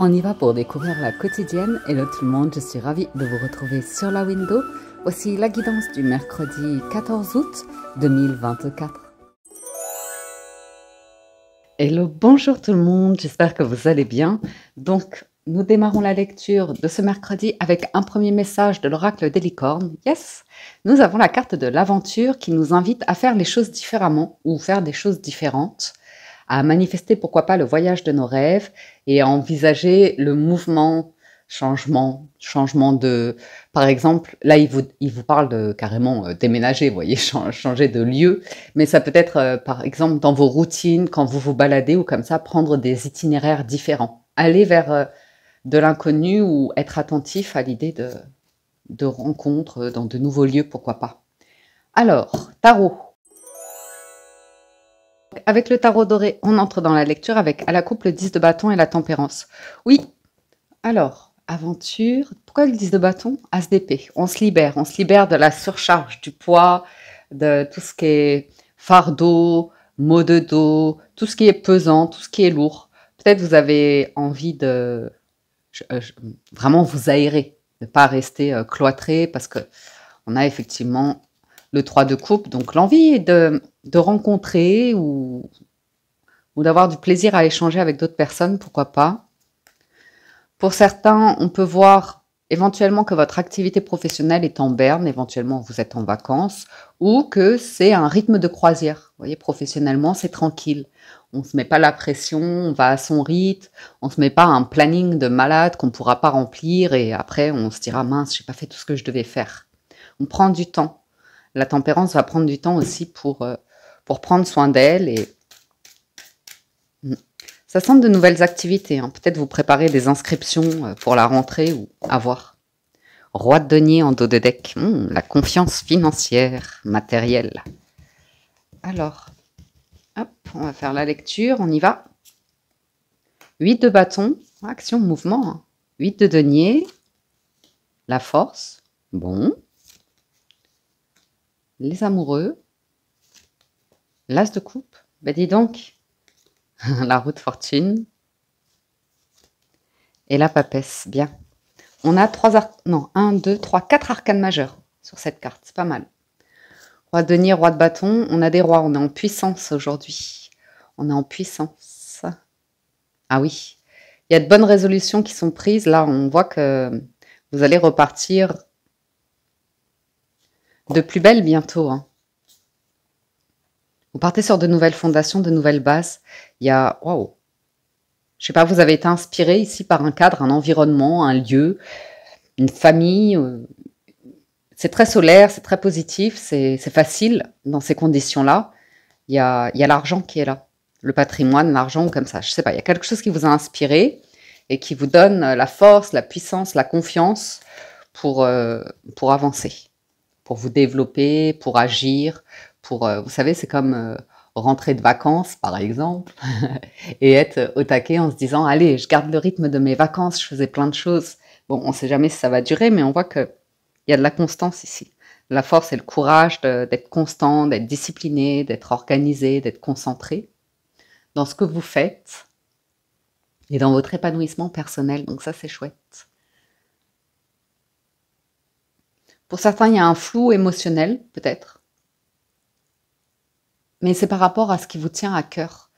On y va pour découvrir la quotidienne. Hello tout le monde, je suis ravie de vous retrouver sur la window. Voici la guidance du mercredi 14 août 2024. Hello, bonjour tout le monde, j'espère que vous allez bien. Donc, nous démarrons la lecture de ce mercredi avec un premier message de l'oracle des licornes. Yes, nous avons la carte de l'aventure qui nous invite à faire les choses différemment ou faire des choses différentes, à manifester pourquoi pas le voyage de nos rêves et à envisager le mouvement, changement de... Par exemple, là, il vous parle de carrément déménager, vous voyez, changer de lieu, mais ça peut être, par exemple, dans vos routines, quand vous vous baladez ou comme ça, prendre des itinéraires différents. Aller vers de l'inconnu ou être attentif à l'idée de rencontres dans de nouveaux lieux, pourquoi pas. Alors, tarot. Avec le tarot doré, on entre dans la lecture avec à la coupe le 10 de bâton et la tempérance. Oui, alors, aventure, pourquoi le 10 de bâton? As d'épée, on se libère de la surcharge, du poids, de tout ce qui est fardeau, maux de dos, tout ce qui est pesant, tout ce qui est lourd. Peut-être vous avez envie de vraiment vous aérer, ne pas rester cloîtré parce que on a effectivement le 3 de coupe, donc l'envie de rencontrer ou d'avoir du plaisir à échanger avec d'autres personnes, pourquoi pas. Pour certains, on peut voir éventuellement que votre activité professionnelle est en berne, éventuellement vous êtes en vacances, ou que c'est un rythme de croisière. Vous voyez, professionnellement, c'est tranquille. On ne se met pas la pression, on va à son rythme, on ne se met pas un planning de malade qu'on ne pourra pas remplir et après on se dira mince, j'ai pas fait tout ce que je devais faire. On prend du temps. La tempérance va prendre du temps aussi pour prendre soin d'elle et ça semble de nouvelles activités. Hein. Peut-être vous préparez des inscriptions pour la rentrée ou à voir. Roi de denier en dos de deck. La confiance financière, matérielle. Alors, hop, on va faire la lecture. On y va. 8 de bâton. Action, mouvement. Hein. 8 de denier. La force. Bon. Les amoureux. L'as de coupe. Ben dis donc. La roue de fortune. Et la papesse. Bien. On a 4 arcanes majeurs sur cette carte. C'est pas mal. Roi de denier, roi de bâton. On a des rois. On est en puissance aujourd'hui. On est en puissance. Ah oui. Il y a de bonnes résolutions qui sont prises. Là, on voit que vous allez repartir de plus belle bientôt. Hein. Vous partez sur de nouvelles fondations, de nouvelles bases. Il y a... Waouh! Je sais pas, vous avez été inspiré ici par un cadre, un environnement, un lieu, une famille. C'est très solaire, c'est très positif, c'est facile dans ces conditions-là. Il y a l'argent qui est là. Le patrimoine, l'argent, comme ça. Je sais pas, il y a quelque chose qui vous a inspiré et qui vous donne la force, la puissance, la confiance pour avancer, pour vous développer, pour agir, vous savez, c'est comme rentrer de vacances, par exemple, et être au taquet en se disant « Allez, je garde le rythme de mes vacances, je faisais plein de choses. » Bon, on ne sait jamais si ça va durer, mais on voit qu'il y a de la constance ici. La force et le courage d'être constant, d'être discipliné, d'être organisé, d'être concentré dans ce que vous faites et dans votre épanouissement personnel. Donc ça, c'est chouette. Pour certains, il y a un flou émotionnel, peut-être. Mais c'est par rapport à ce qui vous tient à cœur.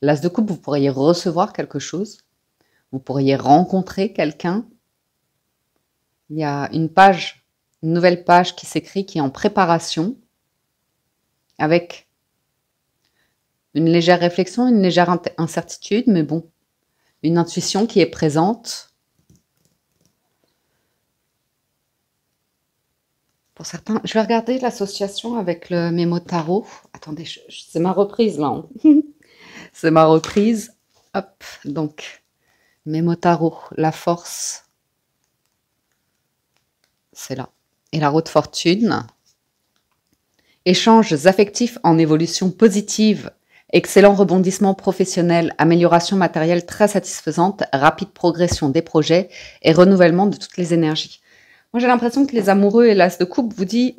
L'as de coupe, vous pourriez recevoir quelque chose. Vous pourriez rencontrer quelqu'un. Il y a une nouvelle page qui s'écrit, qui est en préparation, avec une légère réflexion, une légère incertitude, mais bon, une intuition qui est présente. Pour certains, je vais regarder l'association avec le mémo tarot. Attendez, c'est ma reprise là. Hein. C'est ma reprise. Hop, donc, mémo tarot, la force. C'est là. Et la roue de fortune. Échanges affectifs en évolution positive. Excellent rebondissement professionnel. Amélioration matérielle très satisfaisante. Rapide progression des projets et renouvellement de toutes les énergies. Moi, j'ai l'impression que les amoureux et l'as de coupe vous dit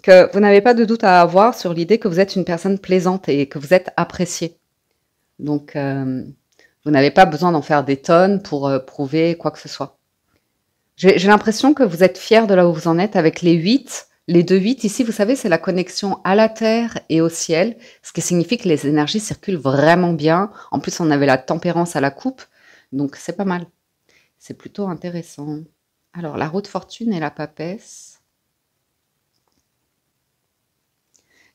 que vous n'avez pas de doute à avoir sur l'idée que vous êtes une personne plaisante et que vous êtes apprécié. Donc, Vous n'avez pas besoin d'en faire des tonnes pour prouver quoi que ce soit. J'ai l'impression que vous êtes fiers de là où vous en êtes avec les 8. Les 2 8 ici, vous savez, c'est la connexion à la Terre et au ciel, ce qui signifie que les énergies circulent vraiment bien. En plus, on avait la tempérance à la coupe, donc c'est pas mal. C'est plutôt intéressant. Alors, la roue de fortune et la papesse.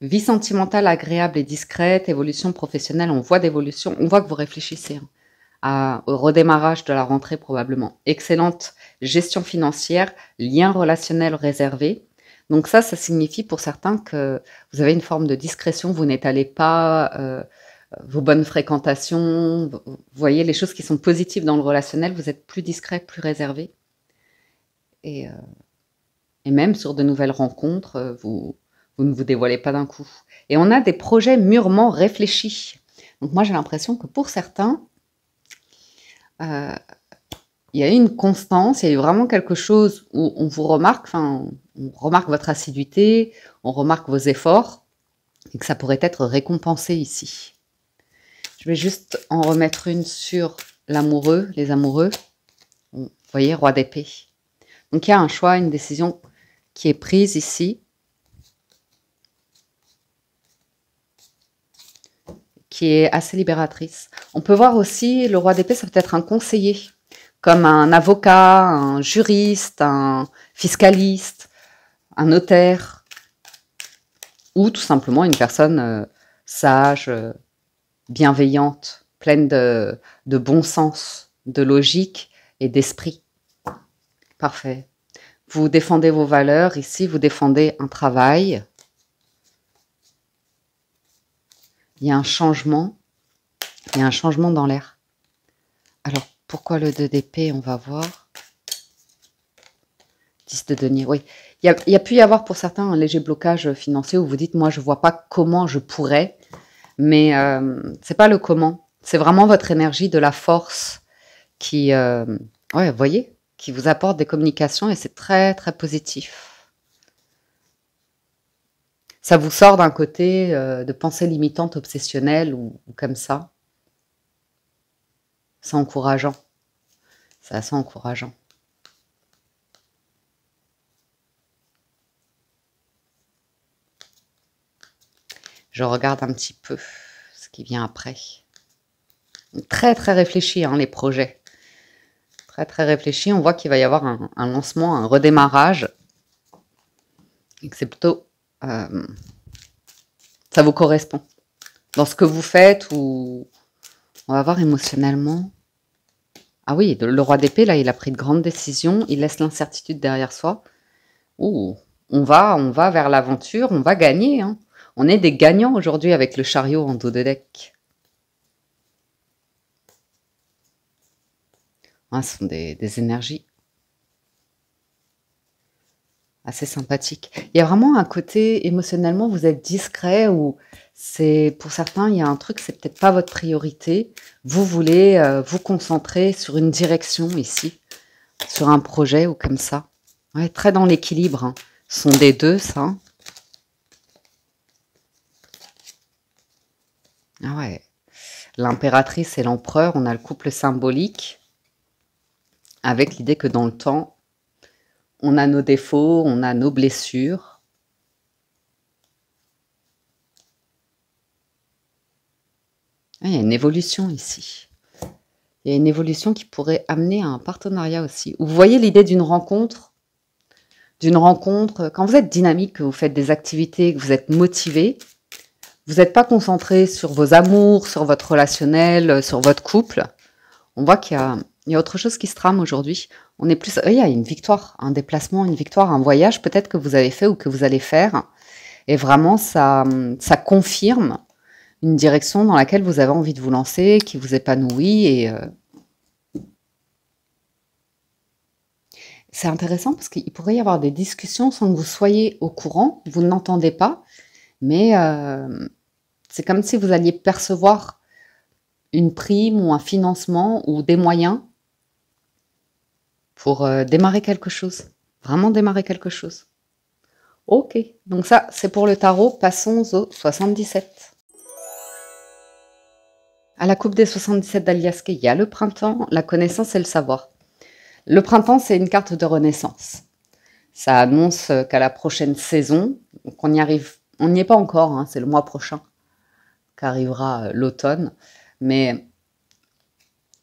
Vie sentimentale agréable et discrète, évolution professionnelle, on voit d'évolution, on voit que vous réfléchissez au redémarrage de la rentrée probablement. Excellente gestion financière, lien relationnel réservé. Donc ça signifie pour certains que vous avez une forme de discrétion, vous n'étalez pas vos bonnes fréquentations, vous voyez les choses qui sont positives dans le relationnel, vous êtes plus discret, plus réservé. Et même sur de nouvelles rencontres, vous ne vous dévoilez pas d'un coup. Et on a des projets mûrement réfléchis. Donc moi, j'ai l'impression que pour certains, il y a eu une constance, il y a eu vraiment quelque chose où on vous remarque, on remarque votre assiduité, on remarque vos efforts, et que ça pourrait être récompensé ici. Je vais juste en remettre une sur l'amoureux, les amoureux. Vous voyez, roi d'épée. Donc il y a un choix, une décision qui est prise ici, qui est assez libératrice. On peut voir aussi, le roi d'épée, ça peut être un conseiller, comme un avocat, un juriste, un fiscaliste, un notaire, ou tout simplement une personne sage, bienveillante, pleine de bon sens, de logique et d'esprit. Parfait. Vous défendez vos valeurs, ici vous défendez un travail. Il y a un changement dans l'air. Alors, pourquoi le 2 d'épée? On va voir. 10 de denier, oui. Il y a pu y avoir pour certains un léger blocage financier où vous dites, moi, je ne vois pas comment je pourrais. Mais c'est pas le comment. C'est vraiment votre énergie de la force qui, ouais, vous voyez, qui vous apporte des communications et c'est très, très positif. Ça vous sort d'un côté de pensée limitante, obsessionnelle ou comme ça. C'est encourageant. C'est assez encourageant. Je regarde un petit peu ce qui vient après. Très, très réfléchi, hein, les projets. Très, très réfléchi. On voit qu'il va y avoir un lancement, un redémarrage. Et que c'est plutôt... ça vous correspond. Dans ce que vous faites ou... On va voir émotionnellement. Ah oui, le roi d'épée, là, il a pris de grandes décisions. Il laisse l'incertitude derrière soi. Ouh, on va vers l'aventure, on va gagner. Hein. On est des gagnants aujourd'hui avec le chariot en dos de deck. Ah, ce sont des énergies assez sympathiques. Il y a vraiment un côté, émotionnellement, vous êtes discret ou c'est pour certains, il y a un truc, c'est peut-être pas votre priorité. Vous voulez vous concentrer sur une direction ici, sur un projet ou comme ça. Ouais, très dans l'équilibre. Hein. Ce sont des deux, ça. Ah ouais. L'impératrice et l'empereur, on a le couple symbolique avec l'idée que dans le temps, on a nos défauts, on a nos blessures. Ah, il y a une évolution ici. Il y a une évolution qui pourrait amener à un partenariat aussi. Vous voyez l'idée d'une rencontre, quand vous êtes dynamique, que vous faites des activités, que vous êtes motivé, vous n'êtes pas concentré sur vos amours, sur votre relationnel, sur votre couple. On voit qu'il y a autre chose qui se trame aujourd'hui. On est plus, il y a une victoire, un déplacement, une victoire, un voyage peut-être que vous avez fait ou que vous allez faire. Et vraiment, ça confirme une direction dans laquelle vous avez envie de vous lancer, qui vous épanouit. Et c'est intéressant parce qu'il pourrait y avoir des discussions sans que vous soyez au courant, vous n'entendez pas, mais c'est comme si vous alliez percevoir une prime ou un financement ou des moyens pour démarrer quelque chose. Vraiment démarrer quelque chose. Ok, donc ça, c'est pour le tarot. Passons au 77. À la coupe des 77 d'Aliaske, il y a le printemps, la connaissance et le savoir. Le printemps, c'est une carte de renaissance. Ça annonce qu'à la prochaine saison, donc on y arrive, on n'y est pas encore, hein, c'est le mois prochain qu'arrivera l'automne, mais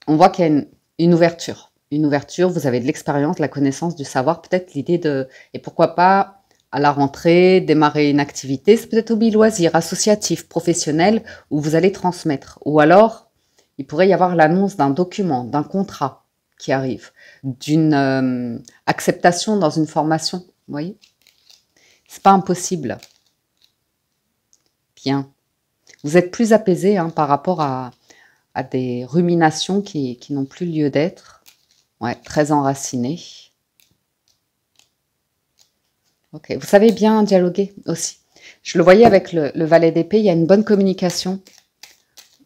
on voit qu'il y a une ouverture. Une ouverture, vous avez de l'expérience, de la connaissance, du savoir, peut-être l'idée de... Et pourquoi pas, à la rentrée, démarrer une activité, c'est peut-être hobby, loisir, associatif, professionnel, où vous allez transmettre. Ou alors, il pourrait y avoir l'annonce d'un document, d'un contrat qui arrive, d'une acceptation dans une formation, vous voyez? C'est pas impossible. Bien. Vous êtes plus apaisé hein, par rapport à des ruminations qui n'ont plus lieu d'être. Ouais, très enracinées. Ok, vous savez bien dialoguer aussi. Je le voyais avec le valet d'épée, il y a une bonne communication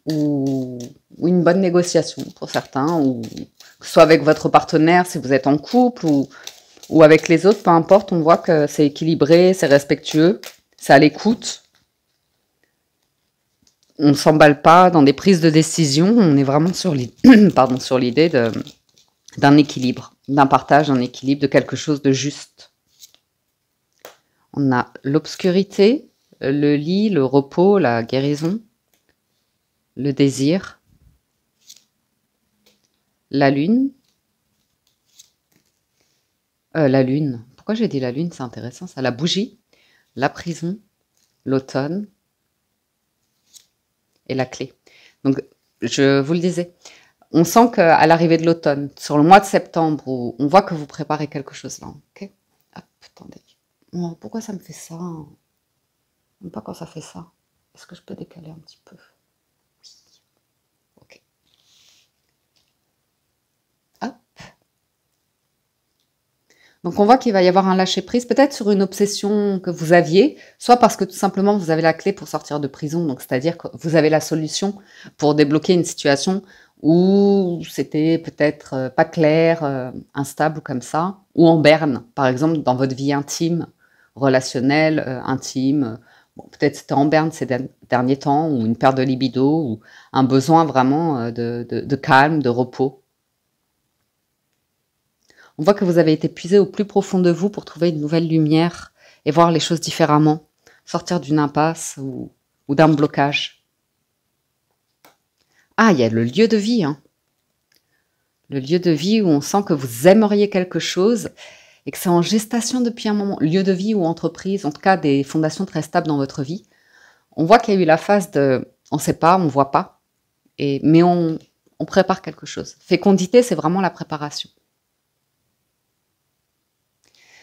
ou une bonne négociation pour certains, ou que ce soit avec votre partenaire si vous êtes en couple ou avec les autres, peu importe, on voit que c'est équilibré, c'est respectueux, c'est à l'écoute. On ne s'emballe pas dans des prises de décision, on est vraiment sur l'idée d'un équilibre, d'un partage, d'un équilibre, de quelque chose de juste. On a l'obscurité, le lit, le repos, la guérison, le désir, la lune. La lune, pourquoi j'ai dit la lune? C'est intéressant ça. La bougie, la prison, l'automne et la clé. Donc, je vous le disais, on sent qu'à l'arrivée de l'automne, sur le mois de septembre, on voit que vous préparez quelque chose là. Ok. Hop, attendez. Oh, pourquoi ça me fait ça? J'aime pas quand ça fait ça. Est-ce que je peux décaler un petit peu? Oui. Ok. Hop. Donc on voit qu'il va y avoir un lâcher-prise, peut-être sur une obsession que vous aviez, soit parce que tout simplement vous avez la clé pour sortir de prison, donc c'est-à-dire que vous avez la solution pour débloquer une situation où c'était peut-être pas clair, instable comme ça, ou en berne, par exemple dans votre vie intime, relationnelle, intime. Bon, peut-être c'était en berne ces derniers temps, ou une perte de libido, ou un besoin vraiment de calme, de repos. On voit que vous avez été puisé au plus profond de vous pour trouver une nouvelle lumière et voir les choses différemment, sortir d'une impasse ou d'un blocage. Ah, il y a le lieu de vie, hein. Le lieu de vie où on sent que vous aimeriez quelque chose et que c'est en gestation depuis un moment. Lieu de vie ou entreprise, en tout cas des fondations très stables dans votre vie. On voit qu'il y a eu la phase de on ne sait pas, on ne voit pas, mais on prépare quelque chose. Fécondité, c'est vraiment la préparation.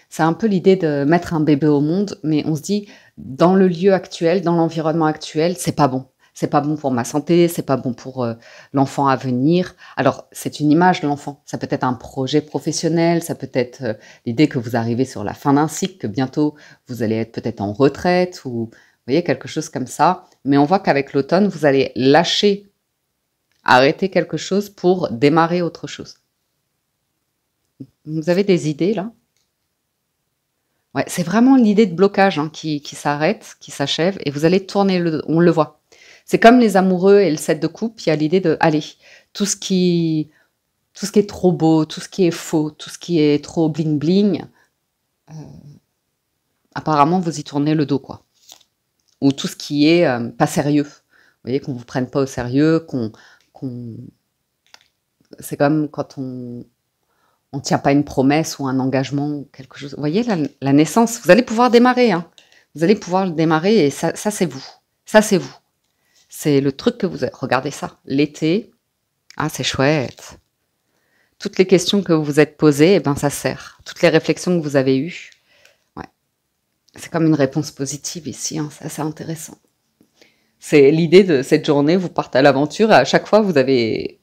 C'est un peu l'idée de mettre un bébé au monde, mais on se dit, dans le lieu actuel, dans l'environnement actuel, c'est pas bon. C'est pas bon pour ma santé, c'est pas bon pour l'enfant à venir. Alors, c'est une image de l'enfant. Ça peut être un projet professionnel, ça peut être l'idée que vous arrivez sur la fin d'un cycle, que bientôt vous allez être peut-être en retraite, ou vous voyez, quelque chose comme ça. Mais on voit qu'avec l'automne, vous allez lâcher, arrêter quelque chose pour démarrer autre chose. Vous avez des idées là? Ouais, c'est vraiment l'idée de blocage hein, qui s'arrête, qui s'achève, et vous allez tourner on le voit. C'est comme les amoureux et le set de coupe, il y a l'idée de, allez, tout ce qui est trop beau, tout ce qui est faux, tout ce qui est trop bling bling, apparemment vous y tournez le dos, quoi. Ou tout ce qui est pas sérieux. Vous voyez, qu'on vous prenne pas au sérieux, c'est comme quand on tient pas une promesse ou un engagement ou quelque chose. Vous voyez, la naissance, vous allez pouvoir démarrer. Hein. Vous allez pouvoir le démarrer et ça c'est vous. Ça, c'est vous. C'est le truc que vous avez. Regardez ça. L'été, ah, c'est chouette. Toutes les questions que vous vous êtes posées, eh ben, ça sert. Toutes les réflexions que vous avez eues. Ouais. C'est comme une réponse positive ici. Hein. C'est assez intéressant. C'est l'idée de cette journée, vous partez à l'aventure et à chaque fois, vous avez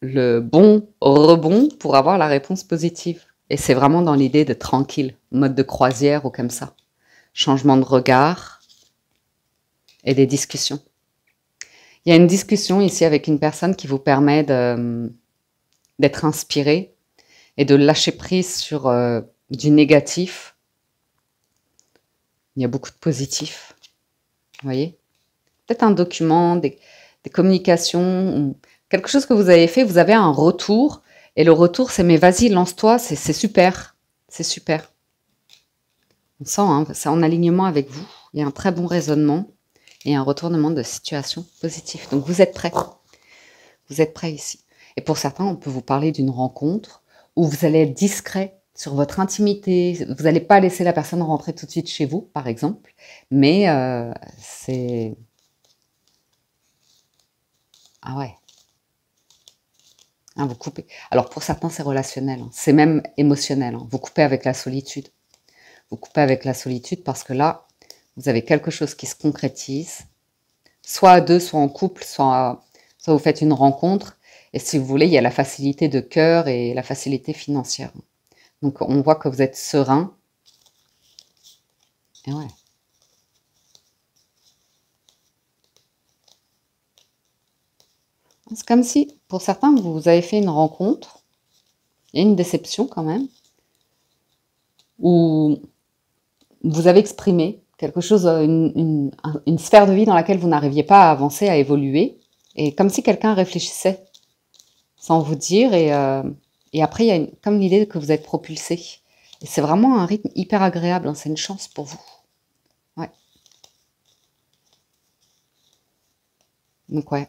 le bon rebond pour avoir la réponse positive. Et c'est vraiment dans l'idée de tranquille, mode de croisière ou comme ça. Changement de regard et des discussions. Il y a une discussion ici avec une personne qui vous permet d'être inspiré et de lâcher prise sur du négatif. Il y a beaucoup de positif. Vous voyez ? peut-être un document, des communications, ou quelque chose que vous avez fait, vous avez un retour. Et le retour, c'est mais vas-y, lance-toi, c'est super. C'est super. On sent, hein, c'est en alignement avec vous. Il y a un très bon raisonnement et un retournement de situation positif. Donc vous êtes prêts. Vous êtes prêts ici. Et pour certains, on peut vous parler d'une rencontre où vous allez être discret sur votre intimité. Vous n'allez pas laisser la personne rentrer tout de suite chez vous, par exemple. Mais c'est... Ah ouais. Hein, vous coupez. Alors pour certains, c'est relationnel. Hein. C'est même émotionnel. Hein. Vous coupez avec la solitude. Vous coupez avec la solitude parce que là, vous avez quelque chose qui se concrétise. Soit à deux, soit en couple, soit vous faites une rencontre. Et si vous voulez, il y a la facilité de cœur et la facilité financière. Donc on voit que vous êtes serein. Et ouais. C'est comme si, pour certains, vous avez fait une rencontre, il y a une déception quand même, où vous avez exprimé quelque chose, une sphère de vie dans laquelle vous n'arriviez pas à avancer, à évoluer, et comme si quelqu'un réfléchissait sans vous dire, et après il y a comme l'idée que vous êtes propulsé. Et c'est vraiment un rythme hyper agréable, hein, c'est une chance pour vous. Ouais. Donc ouais.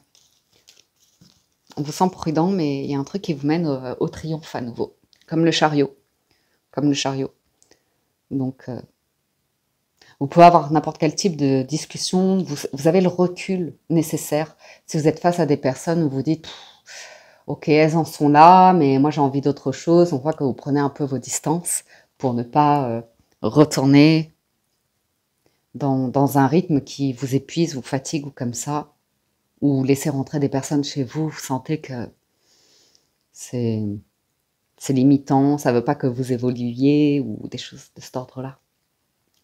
On vous sent prudent, mais il y a un truc qui vous mène au triomphe à nouveau. Comme le chariot. Comme le chariot. Donc, vous pouvez avoir n'importe quel type de discussion. Vous avez le recul nécessaire. Si vous êtes face à des personnes où vous dites, ok, elles en sont là, mais moi j'ai envie d'autre chose. On voit que vous prenez un peu vos distances pour ne pas retourner dans un rythme qui vous épuise, vous fatigue ou comme ça. Ou laisser rentrer des personnes chez vous, vous sentez que c'est limitant, ça ne veut pas que vous évoluiez ou des choses de cet ordre-là.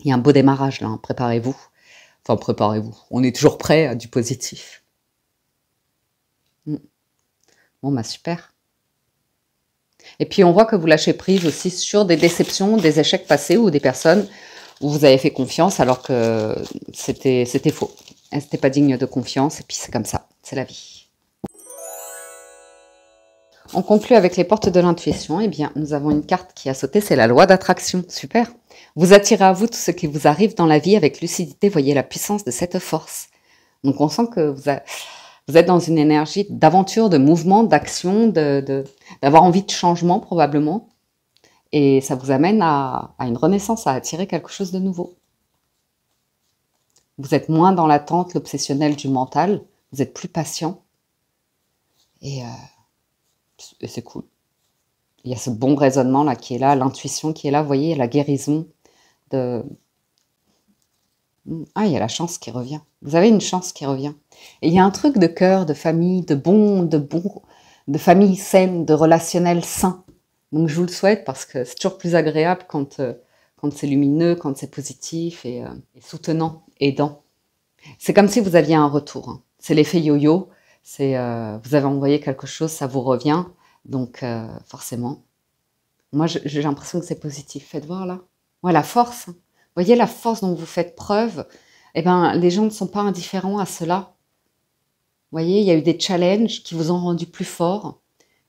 Il y a un beau démarrage là, hein, préparez-vous. Enfin, préparez-vous. On est toujours prêt à du positif. Bon, bah super. Et puis, on voit que vous lâchez prise aussi sur des déceptions, des échecs passés ou des personnes où vous avez fait confiance alors que c'était faux. Elles n'étaient pas dignes de confiance et puis c'est comme ça, c'est la vie. On conclut avec les portes de l'intuition. Eh bien, nous avons une carte qui a sauté, c'est la loi d'attraction. Super. Vous attirez à vous tout ce qui vous arrive dans la vie avec lucidité. Voyez la puissance de cette force. Donc, on sent que vous êtes dans une énergie d'aventure, de mouvement, d'action, d'avoir envie de changement probablement. Et ça vous amène à une renaissance, à attirer quelque chose de nouveau. Vous êtes moins dans l'attente, l'obsessionnel du mental. Vous êtes plus patient. Et c'est cool. Il y a ce bon raisonnement là qui est là, l'intuition qui est là, vous voyez, la guérison de... Ah, il y a la chance qui revient. Vous avez une chance qui revient. Et il y a un truc de cœur, de famille, de famille saine, de relationnel sain. Donc je vous le souhaite parce que c'est toujours plus agréable quand c'est lumineux, quand c'est positif et soutenant, aidant. C'est comme si vous aviez un retour. Hein. C'est l'effet yo-yo. C'est vous avez envoyé quelque chose, ça vous revient. Donc forcément, moi j'ai l'impression que c'est positif. Faites voir là. Ouais, la force. Vous voyez la force dont vous faites preuve. Eh ben, les gens ne sont pas indifférents à cela. Vous voyez, il y a eu des challenges qui vous ont rendu plus fort.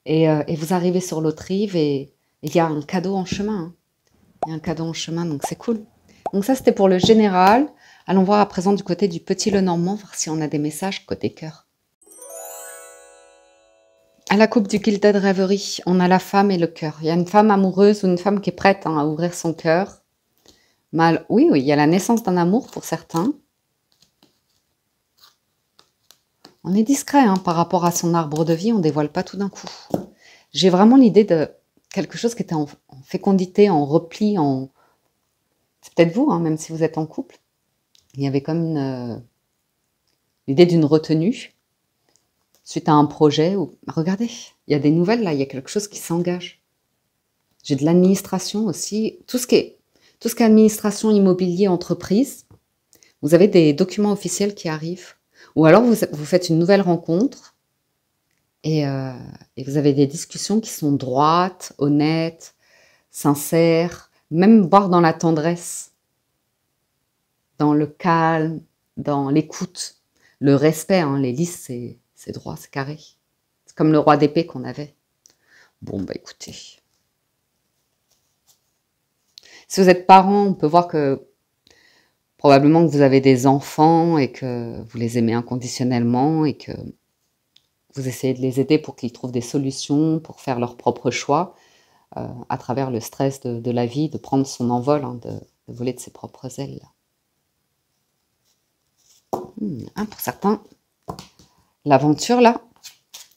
Et vous arrivez sur l'autre rive et il y a un cadeau en chemin. Hein. Il y a un cadeau en chemin, donc c'est cool. Donc ça, c'était pour le général. Allons voir à présent du côté du petit Lenormand, voir si on a des messages côté cœur. À la coupe du Gilded Reverie, on a la femme et le cœur. Il y a une femme amoureuse ou une femme qui est prête hein, à ouvrir son cœur. Oui, il y a la naissance d'un amour pour certains. On est discret hein, par rapport à son arbre de vie, on ne dévoile pas tout d'un coup. J'ai vraiment l'idée de quelque chose qui était en fécondité, en repli, c'est peut-être vous, hein, même si vous êtes en couple. Il y avait comme l'idée d'une retenue suite à un projet. Regardez, il y a des nouvelles là, il y a quelque chose qui s'engage. J'ai de l'administration aussi, tout ce qui est administration, immobilier, entreprise. Vous avez des documents officiels qui arrivent. Ou alors vous faites une nouvelle rencontre et vous avez des discussions qui sont droites, honnêtes, sincères, même voire dans la tendresse, dans le calme, dans l'écoute. le respect, hein, les listes, c'est droit, c'est carré. C'est comme le roi d'épée qu'on avait. Bon, bah écoutez. Si vous êtes parent, on peut voir que probablement que vous avez des enfants et que vous les aimez inconditionnellement et que vous essayez de les aider pour qu'ils trouvent des solutions, pour faire leurs propres choix, à travers le stress de la vie, de prendre son envol, hein, de voler de ses propres ailes. Pour certains, l'aventure là,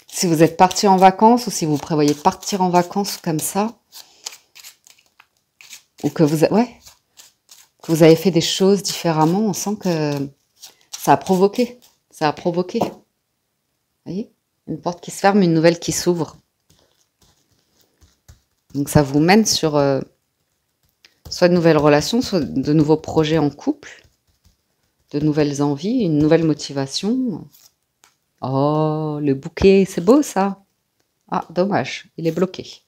si vous êtes parti en vacances ou si vous prévoyez partir en vacances comme ça, ou que vous avez fait des choses différemment, on sent que ça a provoqué. Ça a provoqué. Vous voyez? Une porte qui se ferme, une nouvelle qui s'ouvre. Donc ça vous mène sur soit de nouvelles relations, soit de nouveaux projets en couple, de nouvelles envies, une nouvelle motivation. Oh, le bouquet, c'est beau ça. Ah, dommage, il est bloqué.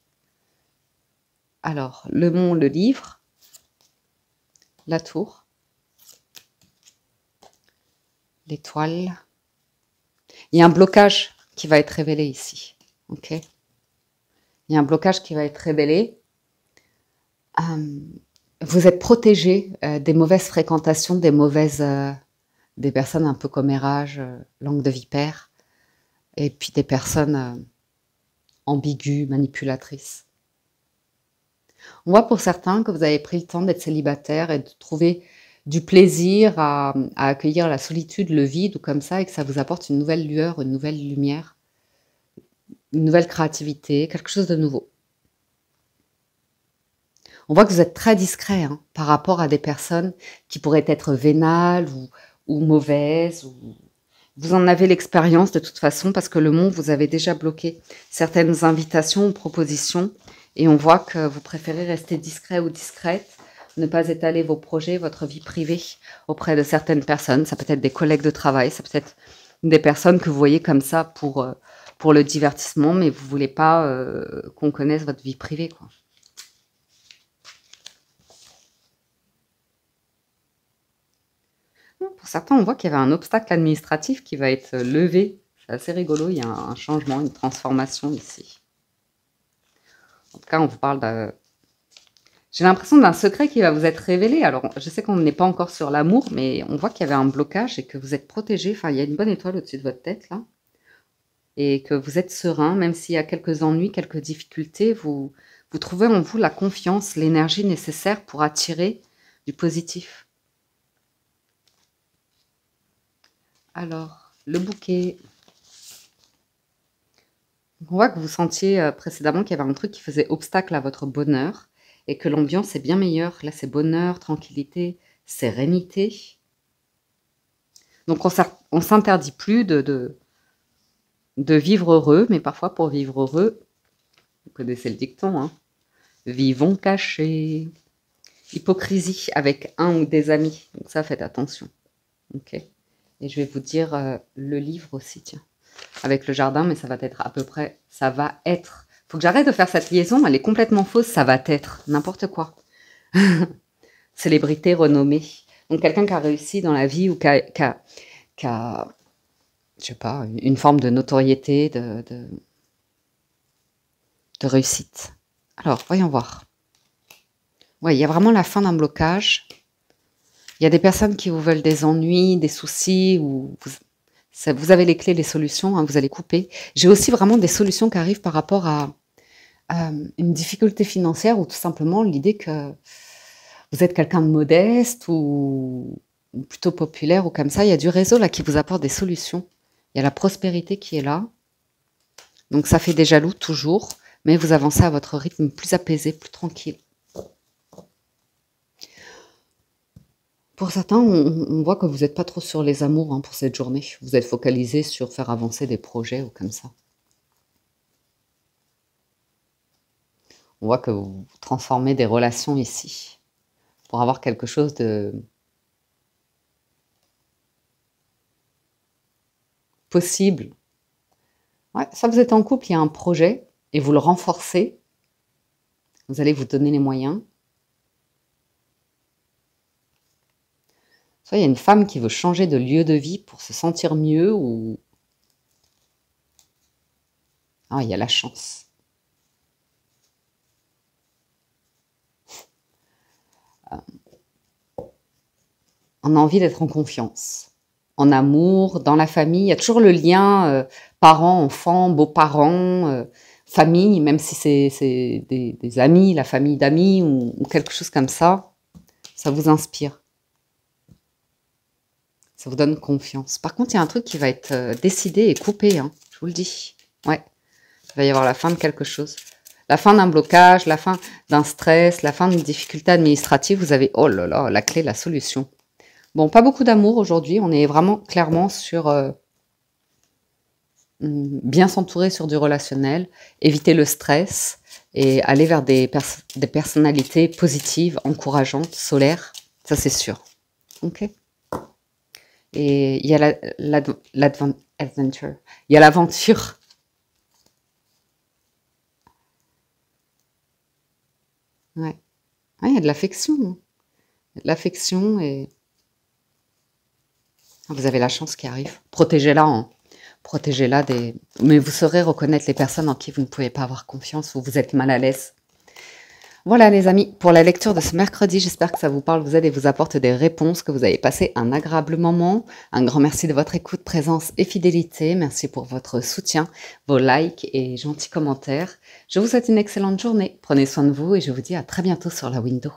Alors, le mont, le livre, la tour, l'étoile. Il y a un blocage qui va être révélé ici. Ok. Il y a un blocage qui va être révélé. Vous êtes protégé des mauvaises fréquentations, des personnes un peu commérages, langue de vipère, et puis des personnes ambiguës, manipulatrices. On voit pour certains que vous avez pris le temps d'être célibataire et de trouver du plaisir à accueillir la solitude, le vide ou comme ça, et que ça vous apporte une nouvelle lueur, une nouvelle lumière, une nouvelle créativité, quelque chose de nouveau. On voit que vous êtes très discret hein, par rapport à des personnes qui pourraient être vénales ou mauvaises. Vous en avez l'expérience de toute façon parce que le monde vous avez déjà bloqué certaines invitations ou propositions et on voit que vous préférez rester discret ou discrète, ne pas étaler vos projets, votre vie privée auprès de certaines personnes. Ça peut être des collègues de travail, ça peut être des personnes que vous voyez comme ça pour le divertissement, mais vous ne voulez pas qu'on connaisse votre vie privée, quoi. Pour certains, on voit qu'il y avait un obstacle administratif qui va être levé. C'est assez rigolo, il y a un changement, une transformation ici. En tout cas, on vous parle d'un... J'ai l'impression d'un secret qui va vous être révélé. Alors, je sais qu'on n'est pas encore sur l'amour, mais on voit qu'il y avait un blocage et que vous êtes protégé. Enfin, il y a une bonne étoile au-dessus de votre tête, là. Et que vous êtes serein, même s'il y a quelques ennuis, quelques difficultés, vous trouvez en vous la confiance, l'énergie nécessaire pour attirer du positif. Alors, le bouquet. On voit que vous sentiez précédemment qu'il y avait un truc qui faisait obstacle à votre bonheur et que l'ambiance est bien meilleure. Là, c'est bonheur, tranquillité, sérénité. Donc, on ne s'interdit plus de vivre heureux, mais parfois pour vivre heureux, vous connaissez le dicton, hein, vivons cachés. Hypocrisie avec un ou des amis. Donc ça, faites attention. Ok. Et je vais vous dire le livre aussi, tiens. Avec le jardin, mais ça va être à peu près... Ça va être... Faut que j'arrête de faire cette liaison, elle est complètement fausse. Ça va être n'importe quoi. Célébrité renommée. Donc quelqu'un qui a réussi dans la vie ou qui a je sais pas, une forme de notoriété, de réussite. Alors, voyons voir. Oui, il y a vraiment la fin d'un blocage. Il y a des personnes qui vous veulent des ennuis, des soucis, ou vous avez les clés, les solutions, hein, vous allez couper. J'ai aussi vraiment des solutions qui arrivent par rapport à une difficulté financière ou tout simplement l'idée que vous êtes quelqu'un de modeste ou plutôt populaire ou comme ça. Il y a du réseau là qui vous apporte des solutions. Il y a la prospérité qui est là. Donc ça fait des jaloux toujours, mais vous avancez à votre rythme plus apaisé, plus tranquille. Pour certains, on voit que vous n'êtes pas trop sur les amours hein, pour cette journée. Vous êtes focalisé sur faire avancer des projets ou comme ça. On voit que vous transformez des relations ici pour avoir quelque chose de possible. Ouais, ça, vous êtes en couple, il y a un projet et vous le renforcez. Vous allez vous donner les moyens. Soit il y a une femme qui veut changer de lieu de vie pour se sentir mieux ou... Ah, il y a la chance. On a envie d'être en confiance, en amour, dans la famille. Il y a toujours le lien parents, enfants, beaux-parents, famille, même si c'est des amis, la famille d'amis ou quelque chose comme ça. Ça vous inspire. Ça vous donne confiance. Par contre, il y a un truc qui va être décidé et coupé, hein, je vous le dis. Ouais, il va y avoir la fin de quelque chose. La fin d'un blocage, la fin d'un stress, la fin d'une difficulté administrative. Vous avez, oh là là, la clé, la solution. Bon, pas beaucoup d'amour aujourd'hui. On est vraiment clairement sur bien s'entourer sur du relationnel, éviter le stress et aller vers des personnalités positives, encourageantes, solaires. Ça, c'est sûr. Ok. Et il y a l'adventure. Il y a l'aventure. Ouais. Ouais, il y a de l'affection. Hein. De l'affection et... Vous avez la chance qui arrive. Protégez-la. Hein. Protégez-la des... Mais vous saurez reconnaître les personnes en qui vous ne pouvez pas avoir confiance ou vous êtes mal à l'aise. Voilà les amis, pour la lecture de ce mercredi, j'espère que ça vous parle, vous aide et vous apporte des réponses, que vous avez passé un agréable moment. Un grand merci de votre écoute, présence et fidélité. Merci pour votre soutien, vos likes et gentils commentaires. Je vous souhaite une excellente journée. Prenez soin de vous et je vous dis à très bientôt sur la window.